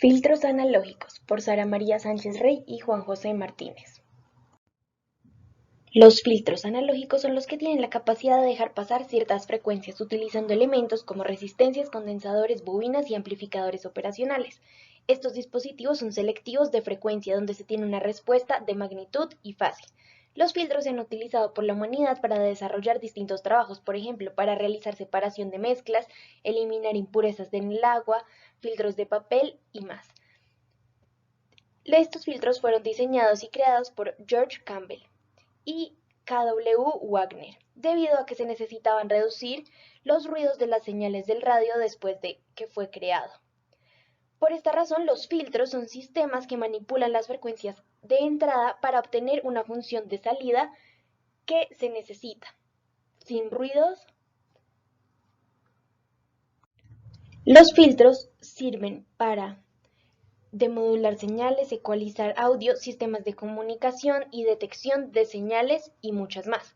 Filtros analógicos por Sara María Sánchez Rey y Juan José Martínez. Los filtros analógicos son los que tienen la capacidad de dejar pasar ciertas frecuencias utilizando elementos como resistencias, condensadores, bobinas y amplificadores operacionales. Estos dispositivos son selectivos de frecuencia donde se tiene una respuesta de magnitud y fase. Los filtros se han utilizado por la humanidad para desarrollar distintos trabajos, por ejemplo, para realizar separación de mezclas, eliminar impurezas en el agua, filtros de papel y más. Estos filtros fueron diseñados y creados por George Campbell y K. W. Wagner, debido a que se necesitaban reducir los ruidos de las señales del radio después de que fue creado. Por esta razón, los filtros son sistemas que manipulan las frecuencias de entrada para obtener una función de salida que se necesita, sin ruidos. Los filtros sirven para demodular señales, ecualizar audio, sistemas de comunicación y detección de señales y muchas más.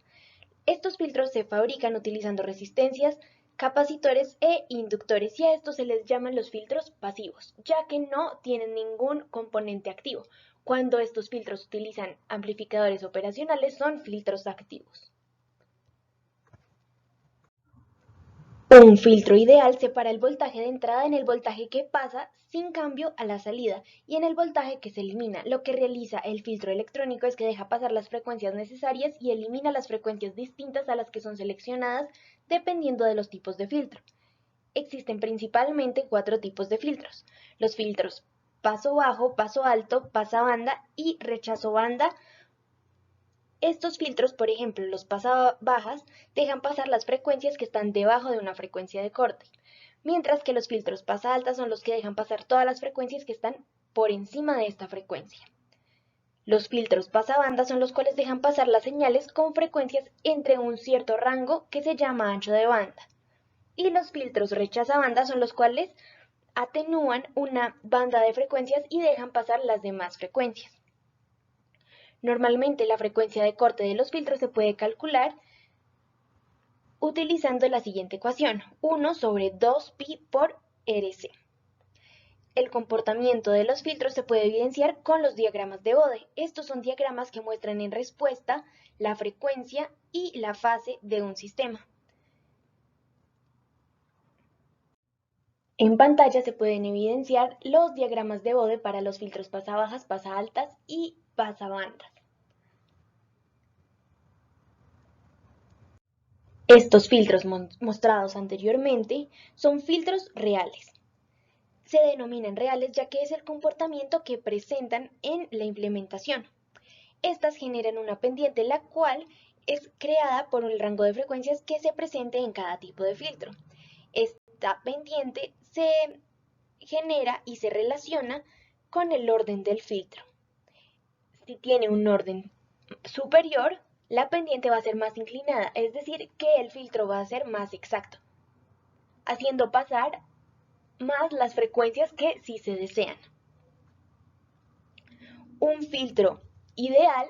Estos filtros se fabrican utilizando resistencias, capacitores e inductores, y a estos se les llaman los filtros pasivos, ya que no tienen ningún componente activo. Cuando estos filtros utilizan amplificadores operacionales, son filtros activos. Un filtro ideal separa el voltaje de entrada en el voltaje que pasa sin cambio a la salida y en el voltaje que se elimina. Lo que realiza el filtro electrónico es que deja pasar las frecuencias necesarias y elimina las frecuencias distintas a las que son seleccionadas dependiendo de los tipos de filtro. Existen principalmente 4 tipos de filtros: los filtros paso bajo, paso alto, pasabanda y rechazo banda. Estos filtros, por ejemplo, los pasabajas, dejan pasar las frecuencias que están debajo de una frecuencia de corte, mientras que los filtros pasaltas son los que dejan pasar todas las frecuencias que están por encima de esta frecuencia. Los filtros pasabanda son los cuales dejan pasar las señales con frecuencias entre un cierto rango que se llama ancho de banda. Y los filtros rechazabanda son los cuales atenúan una banda de frecuencias y dejan pasar las demás frecuencias. Normalmente la frecuencia de corte de los filtros se puede calcular utilizando la siguiente ecuación: 1 sobre 2pi por RC. El comportamiento de los filtros se puede evidenciar con los diagramas de Bode. Estos son diagramas que muestran en respuesta la frecuencia y la fase de un sistema. En pantalla se pueden evidenciar los diagramas de Bode para los filtros pasabajas, pasaltas y pasabandas. Estos filtros mostrados anteriormente son filtros reales. Se denominan reales ya que es el comportamiento que presentan en la implementación. Estas generan una pendiente la cual es creada por el rango de frecuencias que se presente en cada tipo de filtro. Esta pendiente se genera y se relaciona con el orden del filtro. Si tiene un orden superior, la pendiente va a ser más inclinada, es decir, que el filtro va a ser más exacto, haciendo pasar más las frecuencias que sí se desean. Un filtro ideal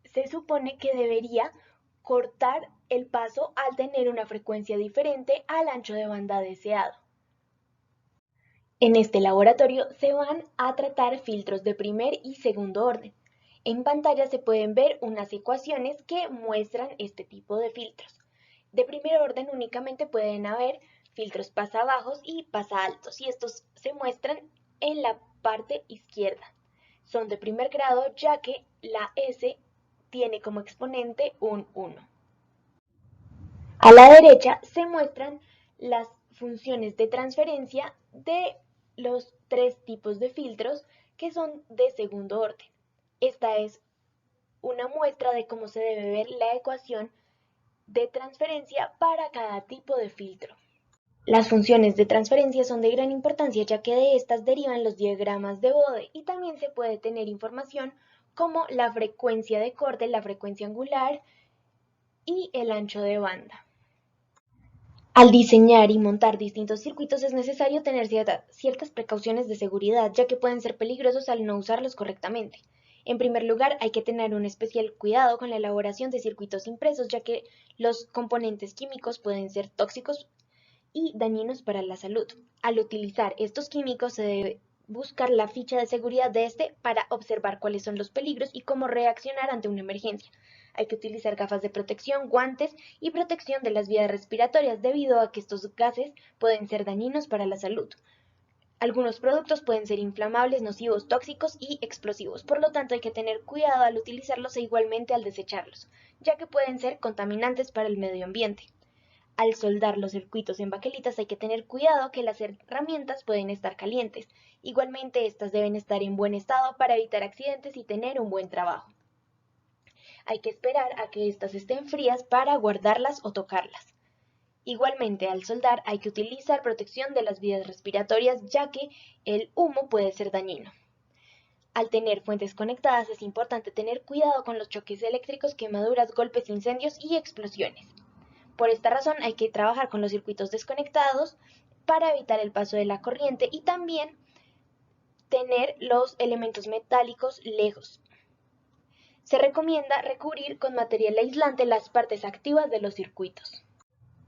se supone que debería cortar el paso al tener una frecuencia diferente al ancho de banda deseado. En este laboratorio se van a tratar filtros de primer y segundo orden. En pantalla se pueden ver unas ecuaciones que muestran este tipo de filtros. De primer orden únicamente pueden haber filtros pasabajos y pasaltos, y estos se muestran en la parte izquierda. Son de primer grado ya que la S tiene como exponente un 1. A la derecha se muestran las funciones de transferencia de los 3 tipos de filtros que son de segundo orden. Esta es una muestra de cómo se debe ver la ecuación de transferencia para cada tipo de filtro. Las funciones de transferencia son de gran importancia ya que de estas derivan los diagramas de Bode y también se puede tener información como la frecuencia de corte, la frecuencia angular y el ancho de banda. Al diseñar y montar distintos circuitos es necesario tener ciertas precauciones de seguridad, ya que pueden ser peligrosos al no usarlos correctamente. En primer lugar, hay que tener un especial cuidado con la elaboración de circuitos impresos, ya que los componentes químicos pueden ser tóxicos y dañinos para la salud. Al utilizar estos químicos se debe buscar la ficha de seguridad de este para observar cuáles son los peligros y cómo reaccionar ante una emergencia. Hay que utilizar gafas de protección, guantes y protección de las vías respiratorias debido a que estos gases pueden ser dañinos para la salud. Algunos productos pueden ser inflamables, nocivos, tóxicos y explosivos, por lo tanto hay que tener cuidado al utilizarlos e igualmente al desecharlos, ya que pueden ser contaminantes para el medio ambiente. Al soldar los circuitos en baquelitas hay que tener cuidado que las herramientas pueden estar calientes. Igualmente estas deben estar en buen estado para evitar accidentes y tener un buen trabajo. Hay que esperar a que estas estén frías para guardarlas o tocarlas. Igualmente al soldar hay que utilizar protección de las vías respiratorias ya que el humo puede ser dañino. Al tener fuentes conectadas es importante tener cuidado con los choques eléctricos, quemaduras, golpes, incendios y explosiones. Por esta razón hay que trabajar con los circuitos desconectados para evitar el paso de la corriente y también tener los elementos metálicos lejos. Se recomienda recubrir con material aislante las partes activas de los circuitos.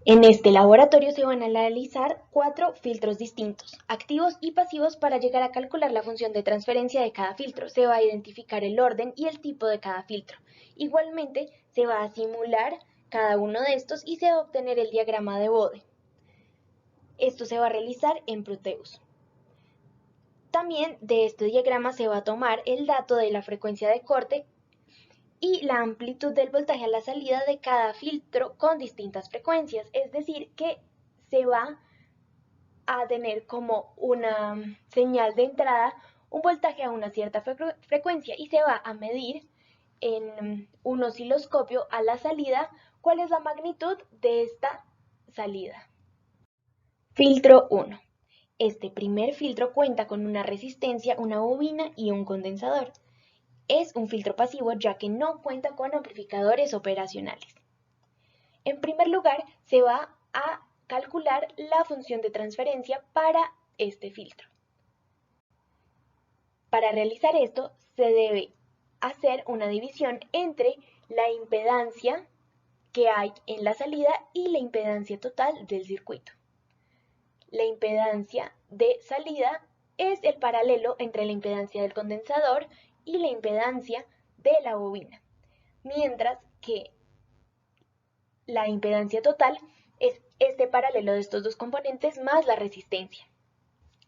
En este laboratorio se van a analizar 4 filtros distintos, activos y pasivos, para llegar a calcular la función de transferencia de cada filtro. Se va a identificar el orden y el tipo de cada filtro. Igualmente se va a simular cada uno de estos y se va a obtener el diagrama de Bode. Esto se va a realizar en Proteus. También de este diagrama se va a tomar el dato de la frecuencia de corte y la amplitud del voltaje a la salida de cada filtro con distintas frecuencias, es decir, que se va a tener como una señal de entrada un voltaje a una cierta frecuencia y se va a medir en un osciloscopio a la salida cuál es la magnitud de esta salida. Filtro 1. Este primer filtro cuenta con una resistencia, una bobina y un condensador. Es un filtro pasivo ya que no cuenta con amplificadores operacionales. En primer lugar, se va a calcular la función de transferencia para este filtro. Para realizar esto, se debe hacer una división entre la impedancia que hay en la salida y la impedancia total del circuito. La impedancia de salida es el paralelo entre la impedancia del condensador y la impedancia de la bobina, mientras que la impedancia total es este paralelo de estos dos componentes más la resistencia.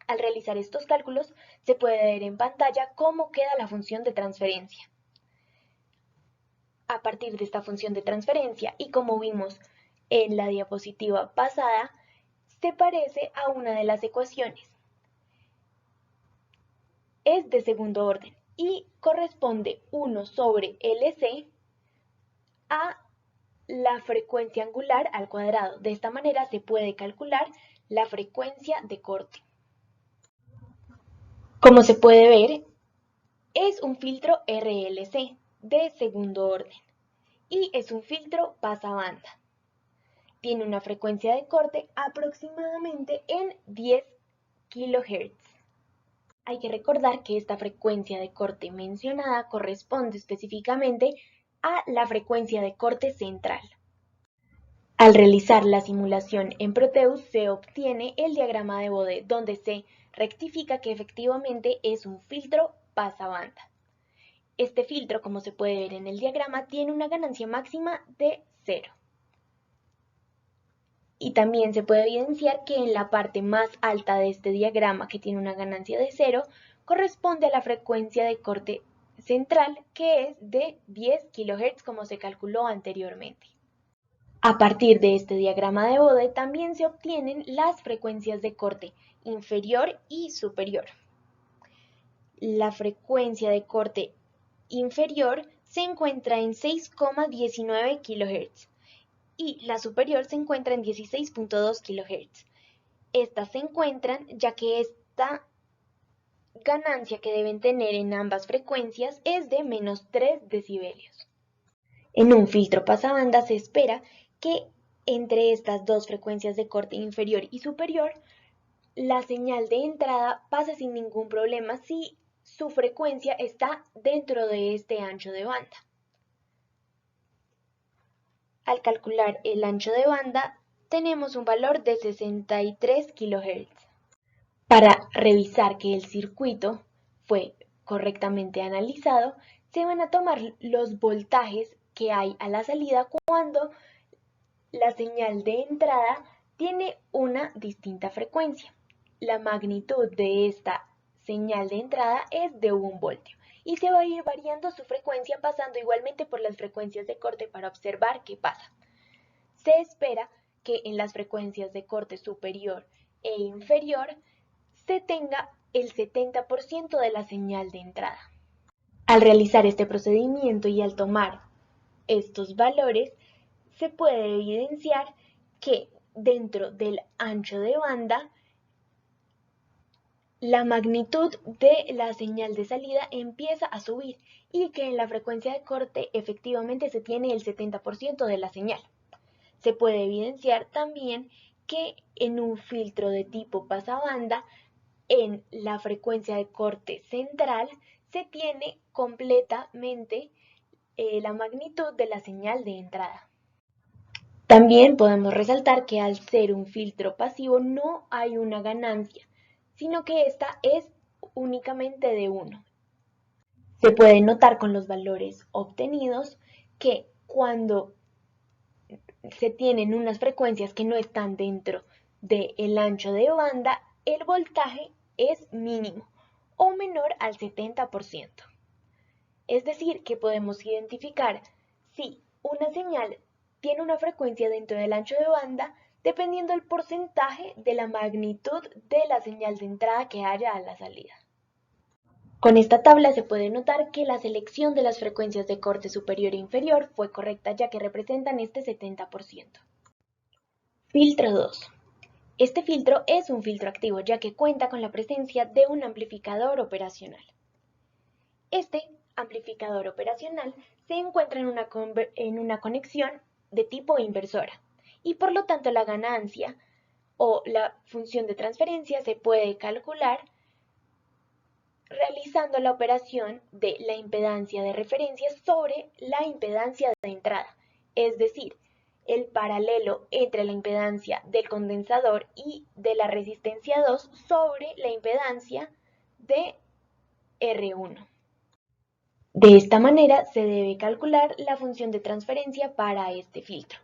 Al realizar estos cálculos se puede ver en pantalla cómo queda la función de transferencia. A partir de esta función de transferencia y como vimos en la diapositiva pasada, se parece a una de las ecuaciones. Es de segundo orden y corresponde 1 sobre LC a la frecuencia angular al cuadrado. De esta manera se puede calcular la frecuencia de corte. Como se puede ver, es un filtro RLC de segundo orden y es un filtro pasabanda. Tiene una frecuencia de corte aproximadamente en 10 kHz. Hay que recordar que esta frecuencia de corte mencionada corresponde específicamente a la frecuencia de corte central. Al realizar la simulación en Proteus se obtiene el diagrama de Bode, donde se rectifica que efectivamente es un filtro pasabanda. Este filtro, como se puede ver en el diagrama, tiene una ganancia máxima de 0. Y también se puede evidenciar que en la parte más alta de este diagrama, que tiene una ganancia de 0, corresponde a la frecuencia de corte central, que es de 10 kHz, como se calculó anteriormente. A partir de este diagrama de Bode también se obtienen las frecuencias de corte inferior y superior. La frecuencia de corte inferior se encuentra en 6,19 kHz y la superior se encuentra en 16,2 kHz. Estas se encuentran ya que esta ganancia que deben tener en ambas frecuencias es de menos 3 decibelios. En un filtro pasabanda se espera que entre estas dos frecuencias de corte inferior y superior, la señal de entrada pase sin ningún problema si su frecuencia está dentro de este ancho de banda. Al calcular el ancho de banda, tenemos un valor de 63 kHz. Para revisar que el circuito fue correctamente analizado, se van a tomar los voltajes que hay a la salida cuando la señal de entrada tiene una distinta frecuencia. La magnitud de esta señal de entrada es de 1 voltio y se va a ir variando su frecuencia pasando igualmente por las frecuencias de corte para observar qué pasa. Se espera que en las frecuencias de corte superior e inferior se tenga el 70% de la señal de entrada. Al realizar este procedimiento y al tomar estos valores, se puede evidenciar que dentro del ancho de banda, la magnitud de la señal de salida empieza a subir y que en la frecuencia de corte efectivamente se tiene el 70% de la señal. Se puede evidenciar también que en un filtro de tipo pasabanda, en la frecuencia de corte central, se tiene completamente la magnitud de la señal de entrada. También podemos resaltar que al ser un filtro pasivo no hay una ganancia, sino que esta es únicamente de 1. Se puede notar con los valores obtenidos que cuando se tienen unas frecuencias que no están dentro del ancho de banda, el voltaje es mínimo o menor al 70%. Es decir, que podemos identificar si una señal tiene una frecuencia dentro del ancho de banda dependiendo del porcentaje de la magnitud de la señal de entrada que haya a la salida. Con esta tabla se puede notar que la selección de las frecuencias de corte superior e inferior fue correcta ya que representan este 70%. Filtro 2. Este filtro es un filtro activo ya que cuenta con la presencia de un amplificador operacional. Este amplificador operacional se encuentra en una conexión de tipo inversora y por lo tanto la ganancia o la función de transferencia se puede calcular realizando la operación de la impedancia de referencia sobre la impedancia de entrada, es decir, el paralelo entre la impedancia del condensador y de la resistencia 2 sobre la impedancia de R1. De esta manera se debe calcular la función de transferencia para este filtro.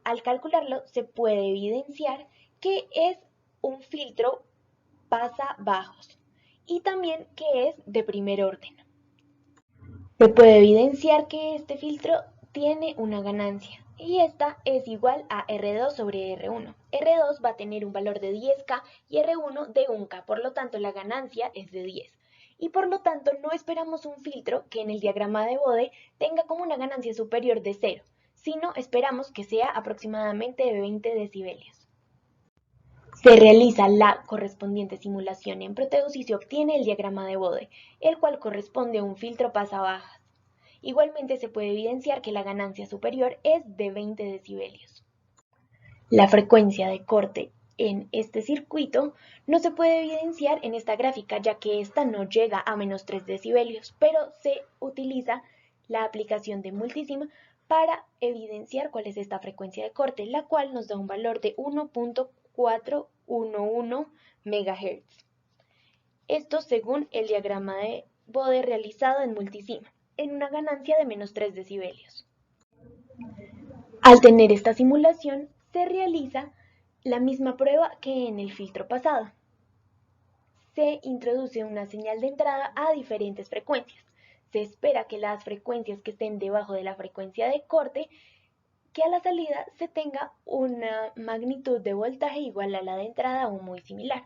Al calcularlo se puede evidenciar que es un filtro pasabajos y también que es de primer orden. Se puede evidenciar que este filtro tiene una ganancia y esta es igual a R2 sobre R1. R2 va a tener un valor de 10K y R1 de 1K, por lo tanto la ganancia es de 10. Y por lo tanto no esperamos un filtro que en el diagrama de Bode tenga como una ganancia superior de 0, sino esperamos que sea aproximadamente de 20 decibelios. Se realiza la correspondiente simulación en Proteus y se obtiene el diagrama de Bode, el cual corresponde a un filtro pasabajas. Igualmente se puede evidenciar que la ganancia superior es de 20 decibelios. La frecuencia de corte en este circuito no se puede evidenciar en esta gráfica ya que esta no llega a menos 3 decibelios, pero se utiliza la aplicación de Multisim para evidenciar cuál es esta frecuencia de corte, la cual nos da un valor de 1.411 MHz. Esto según el diagrama de Bode realizado en Multisim, en una ganancia de menos 3 decibelios. Al tener esta simulación, se realiza la misma prueba que en el filtro pasado. Se introduce una señal de entrada a diferentes frecuencias. Se espera que las frecuencias que estén debajo de la frecuencia de corte, que a la salida se tenga una magnitud de voltaje igual a la de entrada o muy similar.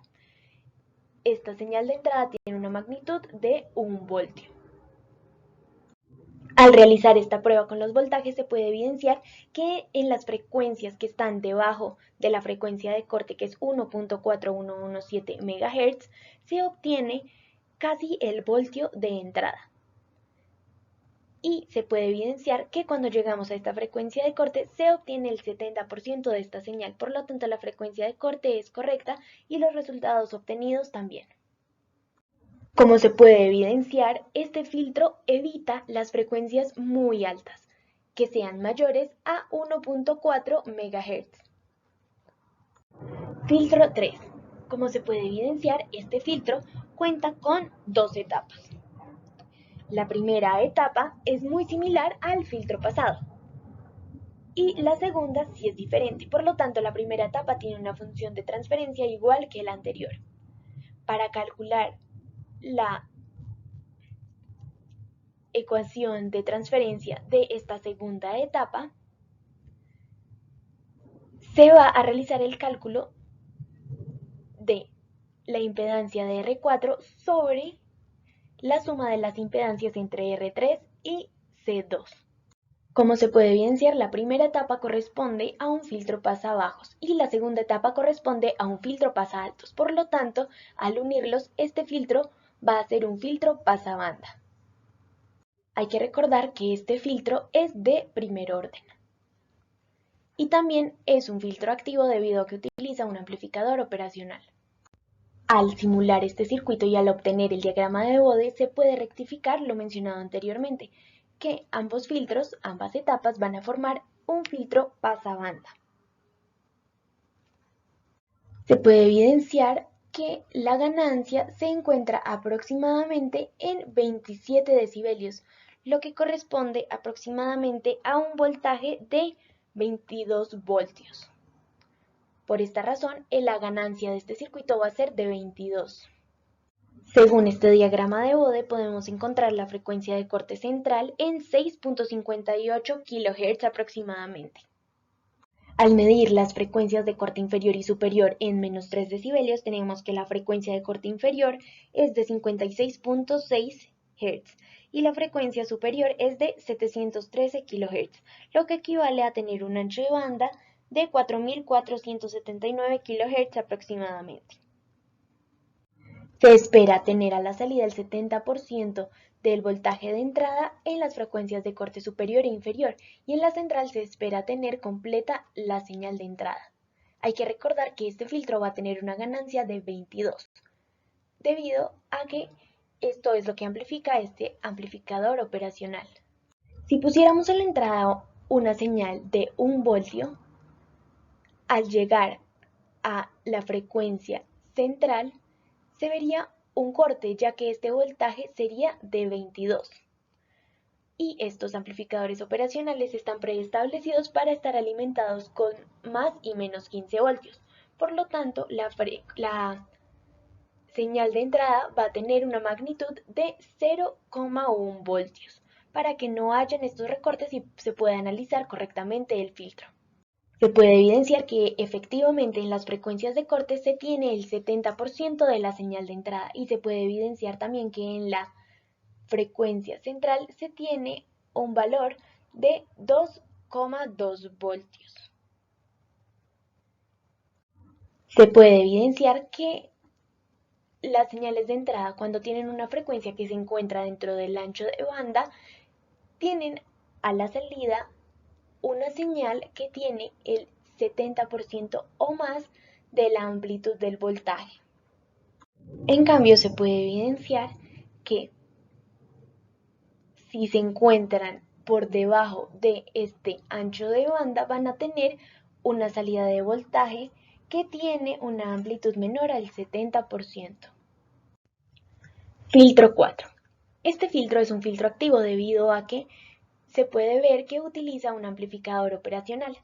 Esta señal de entrada tiene una magnitud de 1 voltio. Al realizar esta prueba con los voltajes se puede evidenciar que en las frecuencias que están debajo de la frecuencia de corte, que es 1.4117 MHz, se obtiene casi el voltio de entrada. Y se puede evidenciar que cuando llegamos a esta frecuencia de corte se obtiene el 70% de esta señal, por lo tanto la frecuencia de corte es correcta y los resultados obtenidos también. Como se puede evidenciar, este filtro evita las frecuencias muy altas, que sean mayores a 1.4 MHz. Filtro 3. Como se puede evidenciar, este filtro cuenta con dos etapas. La primera etapa es muy similar al filtro pasado y la segunda sí es diferente. Por lo tanto, la primera etapa tiene una función de transferencia igual que la anterior. Para calcular la ecuación de transferencia de esta segunda etapa, se va a realizar el cálculo de la impedancia de R4 sobre la suma de las impedancias entre R3 y C2. Como se puede evidenciar, la primera etapa corresponde a un filtro pasabajos y la segunda etapa corresponde a un filtro pasaltos. Por lo tanto, al unirlos, este filtro va a ser un filtro pasabanda. Hay que recordar que este filtro es de primer orden. Y también es un filtro activo debido a que utiliza un amplificador operacional. Al simular este circuito y al obtener el diagrama de Bode, se puede rectificar lo mencionado anteriormente, que ambos filtros, ambas etapas, van a formar un filtro pasabanda. Se puede evidenciar que la ganancia se encuentra aproximadamente en 27 decibelios, lo que corresponde aproximadamente a un voltaje de 22 voltios. Por esta razón, la ganancia de este circuito va a ser de 22. Según este diagrama de Bode, podemos encontrar la frecuencia de corte central en 6.58 kHz aproximadamente. Al medir las frecuencias de corte inferior y superior en menos 3 decibelios, tenemos que la frecuencia de corte inferior es de 56.6 Hz y la frecuencia superior es de 713 kHz, lo que equivale a tener un ancho de banda de 4.479 kHz aproximadamente. Se espera tener a la salida el 70% del voltaje de entrada en las frecuencias de corte superior e inferior y en la central se espera tener completa la señal de entrada. Hay que recordar que este filtro va a tener una ganancia de 22, debido a que esto es lo que amplifica este amplificador operacional. Si pusiéramos en la entrada una señal de 1 voltio, al llegar a la frecuencia central, se vería un corte, ya que este voltaje sería de 22. Y estos amplificadores operacionales están preestablecidos para estar alimentados con más y menos 15 voltios. Por lo tanto, la señal de entrada va a tener una magnitud de 0,1 voltios, para que no hayan estos recortes y se pueda analizar correctamente el filtro. Se puede evidenciar que efectivamente en las frecuencias de corte se tiene el 70% de la señal de entrada y se puede evidenciar también que en la frecuencia central se tiene un valor de 2,2 voltios. Se puede evidenciar que las señales de entrada, cuando tienen una frecuencia que se encuentra dentro del ancho de banda, tienen a la salida una señal que tiene el 70% o más de la amplitud del voltaje. En cambio, se puede evidenciar que si se encuentran por debajo de este ancho de banda, van a tener una salida de voltaje que tiene una amplitud menor al 70%. Filtro 4. Este filtro es un filtro activo debido a que se puede ver que utiliza un amplificador operacional.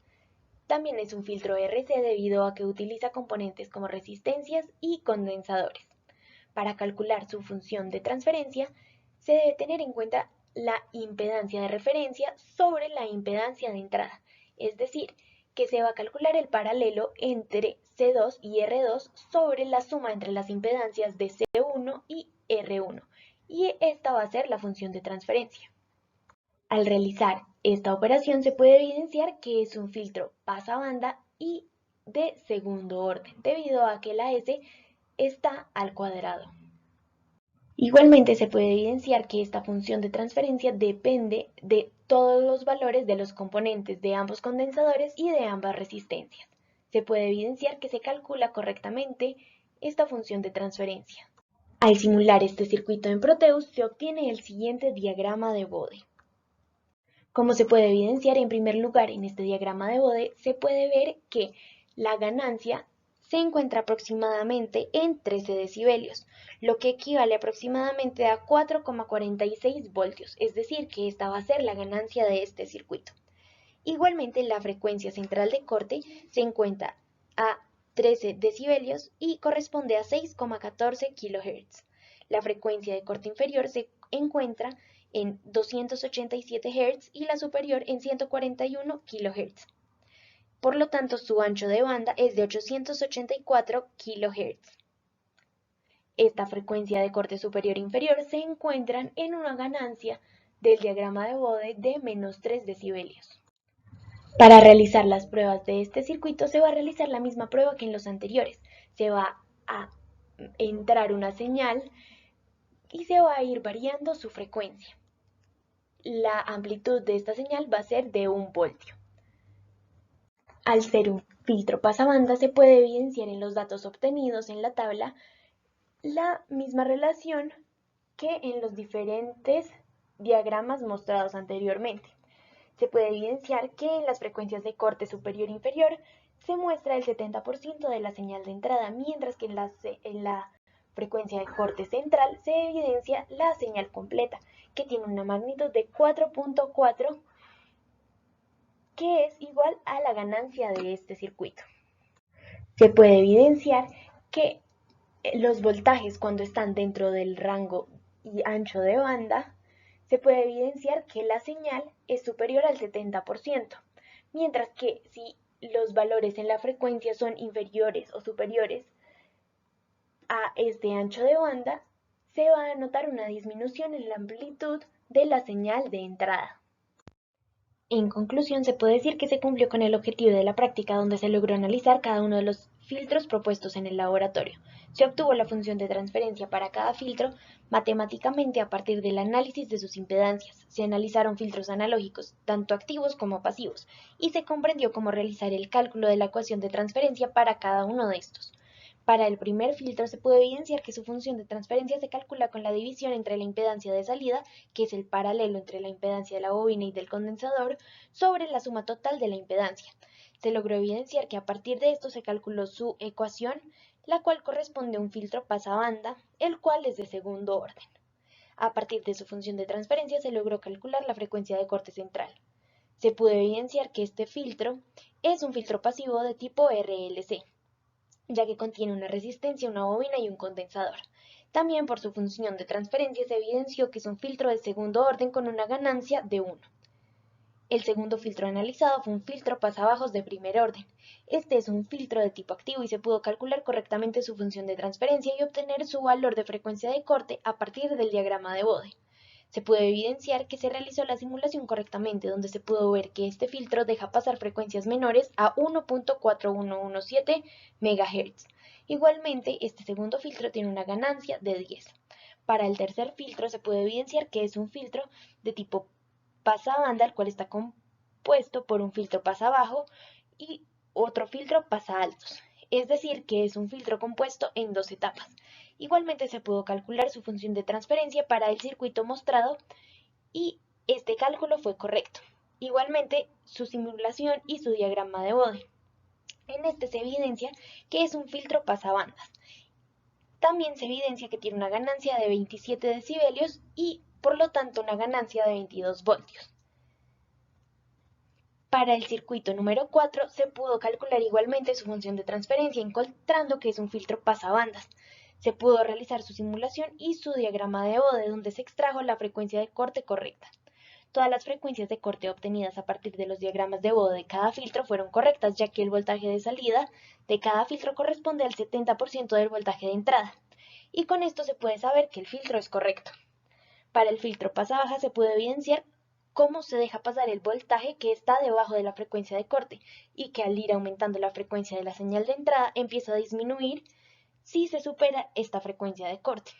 También es un filtro RC debido a que utiliza componentes como resistencias y condensadores. Para calcular su función de transferencia, se debe tener en cuenta la impedancia de referencia sobre la impedancia de entrada, es decir, que se va a calcular el paralelo entre C2 y R2 sobre la suma entre las impedancias de C1 y R1, y esta va a ser la función de transferencia. Al realizar esta operación se puede evidenciar que es un filtro pasabanda y de segundo orden, debido a que la S está al cuadrado. Igualmente se puede evidenciar que esta función de transferencia depende de todos los valores de los componentes de ambos condensadores y de ambas resistencias. Se puede evidenciar que se calcula correctamente esta función de transferencia. Al simular este circuito en Proteus se obtiene el siguiente diagrama de Bode. Como se puede evidenciar, en primer lugar, en este diagrama de Bode, se puede ver que la ganancia se encuentra aproximadamente en 13 decibelios, lo que equivale aproximadamente a 4,46 voltios, es decir, que esta va a ser la ganancia de este circuito. Igualmente, la frecuencia central de corte se encuentra a 13 decibelios y corresponde a 6,14 kHz. La frecuencia de corte inferior se encuentra en 287 Hz y la superior en 141 kHz. Por lo tanto, su ancho de banda es de 884 kHz. Esta frecuencia de corte superior e inferior se encuentran en una ganancia del diagrama de Bode de menos 3 decibelios. Para realizar las pruebas de este circuito se va a realizar la misma prueba que en los anteriores. Se va a entrar una señal y se va a ir variando su frecuencia. La amplitud de esta señal va a ser de 1 voltio. Al ser un filtro pasabanda se puede evidenciar en los datos obtenidos en la tabla la misma relación que en los diferentes diagramas mostrados anteriormente. Se puede evidenciar que en las frecuencias de corte superior e inferior se muestra el 70% de la señal de entrada, mientras que en la frecuencia de corte central se evidencia la señal completa, que tiene una magnitud de 4.4, que es igual a la ganancia de este circuito. Se puede evidenciar que los voltajes, cuando están dentro del rango y ancho de banda, se puede evidenciar que la señal es superior al 70%, mientras que si los valores en la frecuencia son inferiores o superiores a este ancho de banda, se va a notar una disminución en la amplitud de la señal de entrada. En conclusión, se puede decir que se cumplió con el objetivo de la práctica, donde se logró analizar cada uno de los filtros propuestos en el laboratorio. Se obtuvo la función de transferencia para cada filtro matemáticamente a partir del análisis de sus impedancias. Se analizaron filtros analógicos, tanto activos como pasivos, y se comprendió cómo realizar el cálculo de la ecuación de transferencia para cada uno de estos. Para el primer filtro se puede evidenciar que su función de transferencia se calcula con la división entre la impedancia de salida, que es el paralelo entre la impedancia de la bobina y del condensador, sobre la suma total de la impedancia. Se logró evidenciar que a partir de esto se calculó su ecuación, la cual corresponde a un filtro pasabanda, el cual es de segundo orden. A partir de su función de transferencia se logró calcular la frecuencia de corte central. Se pudo evidenciar que este filtro es un filtro pasivo de tipo RLC, ya que contiene una resistencia, una bobina y un condensador. También por su función de transferencia se evidenció que es un filtro de segundo orden con una ganancia de 1. El segundo filtro analizado fue un filtro pasabajos de primer orden. Este es un filtro de tipo activo y se pudo calcular correctamente su función de transferencia y obtener su valor de frecuencia de corte a partir del diagrama de Bode. Se pudo evidenciar que se realizó la simulación correctamente, donde se pudo ver que este filtro deja pasar frecuencias menores a 1.4117 MHz. Igualmente, este segundo filtro tiene una ganancia de 10. Para el tercer filtro se puede evidenciar que es un filtro de tipo pasabanda, el cual está compuesto por un filtro pasabajo y otro filtro pasaaltos. Es decir, que es un filtro compuesto en 2 etapas. Igualmente se pudo calcular su función de transferencia para el circuito mostrado y este cálculo fue correcto. Igualmente su simulación y su diagrama de Bode. En este se evidencia que es un filtro pasabandas. También se evidencia que tiene una ganancia de 27 decibelios y por lo tanto una ganancia de 22 voltios. Para el circuito número 4 se pudo calcular igualmente su función de transferencia, encontrando que es un filtro pasabandas. Se pudo realizar su simulación y su diagrama de Bode, donde se extrajo la frecuencia de corte correcta. Todas las frecuencias de corte obtenidas a partir de los diagramas de Bode de cada filtro fueron correctas, ya que el voltaje de salida de cada filtro corresponde al 70% del voltaje de entrada. Y con esto se puede saber que el filtro es correcto. Para el filtro pasabaja se puede evidenciar cómo se deja pasar el voltaje que está debajo de la frecuencia de corte y que al ir aumentando la frecuencia de la señal de entrada empieza a disminuir si se supera esta frecuencia de corte.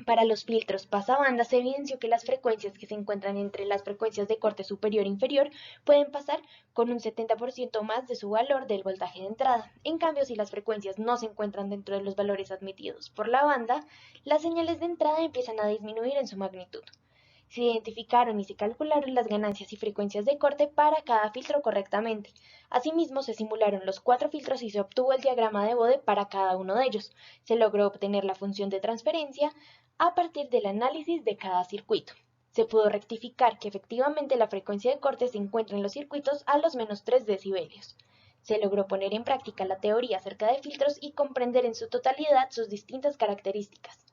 Para los filtros pasabanda se evidenció que las frecuencias que se encuentran entre las frecuencias de corte superior e inferior pueden pasar con un 70% más de su valor del voltaje de entrada. En cambio, si las frecuencias no se encuentran dentro de los valores admitidos por la banda, las señales de entrada empiezan a disminuir en su magnitud. Se identificaron y se calcularon las ganancias y frecuencias de corte para cada filtro correctamente. Asimismo, se simularon los 4 filtros y se obtuvo el diagrama de Bode para cada uno de ellos. Se logró obtener la función de transferencia a partir del análisis de cada circuito. Se pudo rectificar que efectivamente la frecuencia de corte se encuentra en los circuitos a los menos 3 decibelios. Se logró poner en práctica la teoría acerca de filtros y comprender en su totalidad sus distintas características.